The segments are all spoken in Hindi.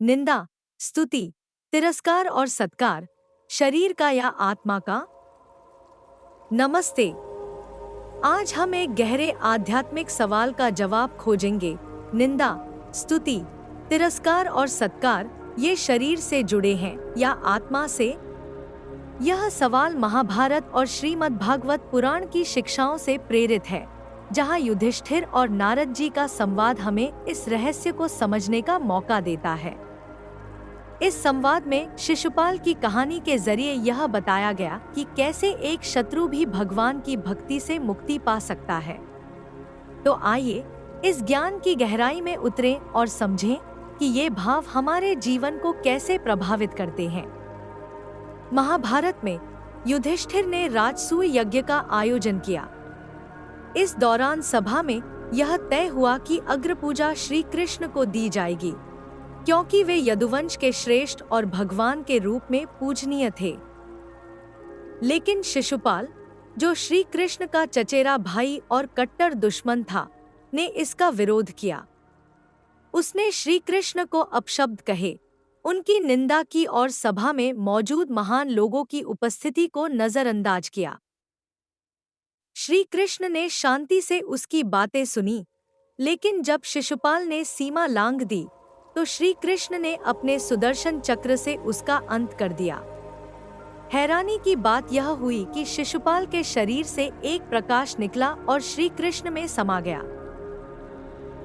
निंदा, स्तुति, तिरस्कार और सत्कार, शरीर का या आत्मा का? नमस्ते। आज हम एक गहरे आध्यात्मिक सवाल का जवाब खोजेंगे। निंदा, स्तुति, तिरस्कार और सत्कार, ये शरीर से जुड़े हैं या आत्मा से? यह सवाल महाभारत और श्रीमद् भागवत पुराण की शिक्षाओं से प्रेरित है, जहाँ युधिष्ठिर और नारद जी का संवाद हमें इस रहस्य को समझने का मौका देता है। इस संवाद में शिशुपाल की कहानी के जरिए यह बताया गया कि कैसे एक शत्रु भी भगवान की भक्ति से मुक्ति पा सकता है। तो आइए इस ज्ञान की गहराई में उतरें और समझें कि ये भाव हमारे जीवन को कैसे प्रभावित करते हैं। महाभारत में युधिष्ठिर ने राजसूय यज्ञ का आयोजन किया। इस दौरान सभा में यह तय हुआ कि अग्रपूजा श्री कृष्ण को दी जाएगी, क्योंकि वे यदुवंश के श्रेष्ठ और भगवान के रूप में पूजनीय थे। लेकिन शिशुपाल, जो श्री कृष्ण का चचेरा भाई और कट्टर दुश्मन था, ने इसका विरोध किया। उसने श्री कृष्ण को अपशब्द कहे, उनकी निंदा की और सभा में मौजूद महान लोगों की उपस्थिति को नजरअंदाज किया। श्री कृष्ण ने शांति से उसकी बातें सुनी, लेकिन जब शिशुपाल ने सीमा लांघ दी, तो श्री कृष्ण ने अपने सुदर्शन चक्र से उसका अंत कर दिया। हैरानी की बात यह हुई कि शिशुपाल के शरीर से एक प्रकाश निकला और श्री कृष्ण में समा गया।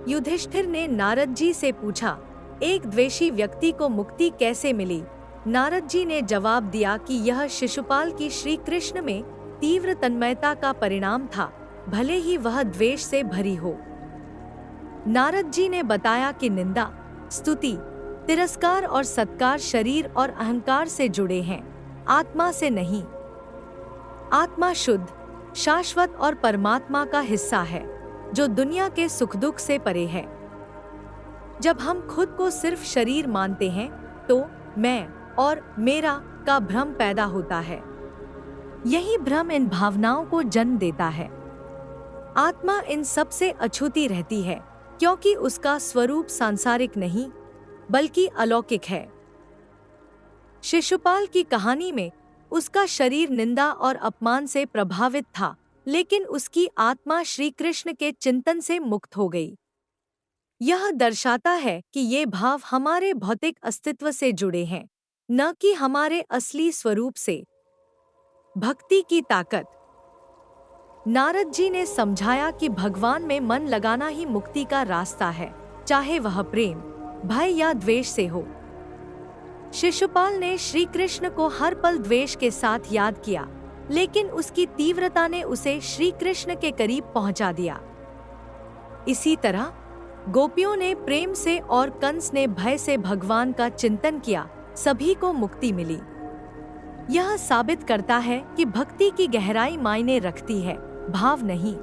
युधिष्ठिर ने नारद जी से पूछा, एक द्वेषी व्यक्ति को मुक्ति कैसे मिली? नारद जी ने जवाब दिया कि यह शिशुपाल की श्री कृष्ण में तीव्र तन्मयता का परिणाम था, भले ही वह द्वेष से भरी हो। नारद जी ने बताया कि निंदा, स्तुति, तिरस्कार और सत्कार शरीर और अहंकार से जुड़े हैं, आत्मा से नहीं। आत्मा शुद्ध, शाश्वत और परमात्मा का हिस्सा है, जो दुनिया के सुख दुख से परे है। जब हम खुद को सिर्फ शरीर मानते हैं, तो मैं और मेरा का भ्रम पैदा होता है। यही भ्रम इन भावनाओं को जन्म देता है। आत्मा इन सब से अछूती रहती है, क्योंकि उसका स्वरूप सांसारिक नहीं, बल्कि अलौकिक है। शिशुपाल की कहानी में उसका शरीर निंदा और अपमान से प्रभावित था, लेकिन उसकी आत्मा श्री कृष्ण के चिंतन से मुक्त हो गई। यह दर्शाता है कि ये भाव हमारे भौतिक अस्तित्व से जुड़े हैं, न कि हमारे असली स्वरूप से। भक्ति की ताकत। नारद जी ने समझाया कि भगवान में मन लगाना ही मुक्ति का रास्ता है, चाहे वह प्रेम, भय या द्वेष से हो। शिशुपाल ने श्री कृष्ण को हर पल द्वेष के साथ याद किया, लेकिन उसकी तीव्रता ने उसे श्री कृष्ण के करीब पहुंचा दिया। इसी तरह गोपियों ने प्रेम से और कंस ने भय से भगवान का चिंतन किया, सभी को मुक्ति मिली। यह साबित करता है कि भक्ति की गहराई मायने रखती है, भाव नहीं।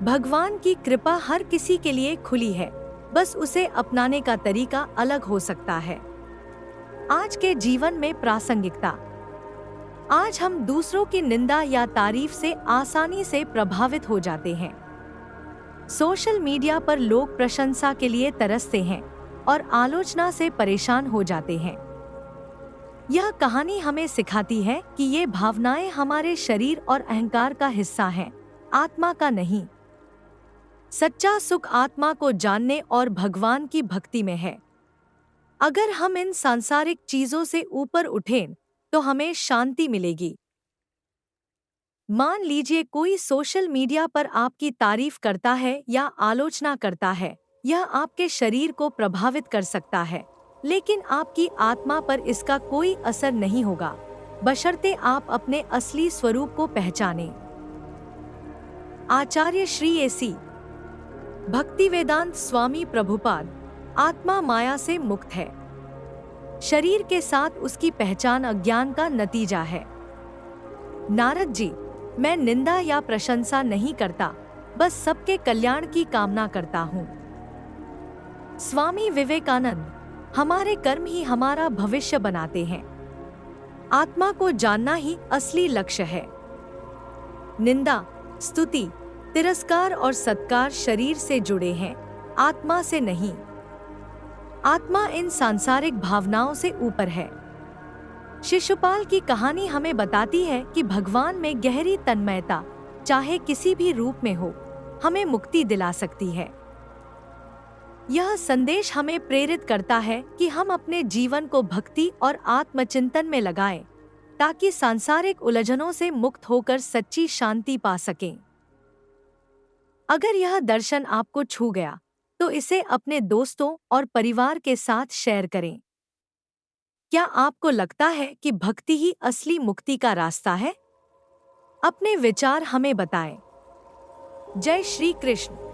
भगवान की कृपा हर किसी के लिए खुली है, बस उसे अपनाने का तरीका अलग हो सकता है। आज के जीवन में प्रासंगिकता। आज हम दूसरों की निंदा या तारीफ से आसानी से प्रभावित हो जाते हैं। सोशल मीडिया पर लोग प्रशंसा के लिए तरसते हैं और आलोचना से परेशान हो जाते हैं। यह कहानी हमें सिखाती है कि ये भावनाएं हमारे शरीर और अहंकार का हिस्सा हैं, आत्मा का नहीं। सच्चा सुख आत्मा को जानने और भगवान की भक्ति में है। अगर हम इन सांसारिक चीजों से ऊपर उठें, तो हमें शांति मिलेगी। मान लीजिए कोई सोशल मीडिया पर आपकी तारीफ करता है या आलोचना करता है, यह आपके शरीर को प्रभावित कर सकता है, लेकिन आपकी आत्मा पर इसका कोई असर नहीं होगा, बशर्ते आप अपने असली स्वरूप को पहचानें। आचार्य श्री एसी भक्तिवेदांत स्वामी प्रभुपाद। आत्मा माया से मुक्त है, शरीर के साथ उसकी पहचान अज्ञान का नतीजा है। नारद जी, मैं निंदा या प्रशंसा नहीं करता, बस सबके कल्याण की कामना करता हूँ। स्वामी विवेकानंद, हमारे कर्म ही हमारा भविष्य बनाते हैं, आत्मा को जानना ही असली लक्ष्य है। निंदा, स्तुति, तिरस्कार और सत्कार शरीर से जुड़े हैं, आत्मा से नहीं। आत्मा इन सांसारिक भावनाओं से ऊपर है। शिशुपाल की कहानी हमें बताती है कि भगवान में गहरी तन्मयता, चाहे किसी भी रूप में हो, हमें मुक्ति दिला सकती है। यह संदेश हमें प्रेरित करता है कि हम अपने जीवन को भक्ति और आत्मचिंतन में लगाएं, ताकि सांसारिक उलझनों से मुक्त होकर सच्ची शांति पा सकें। अगर यह दर्शन आपको छू गया, तो इसे अपने दोस्तों और परिवार के साथ शेयर करें। क्या आपको लगता है कि भक्ति ही असली मुक्ति का रास्ता है? अपने विचार हमें बताएं। जय श्री कृष्ण।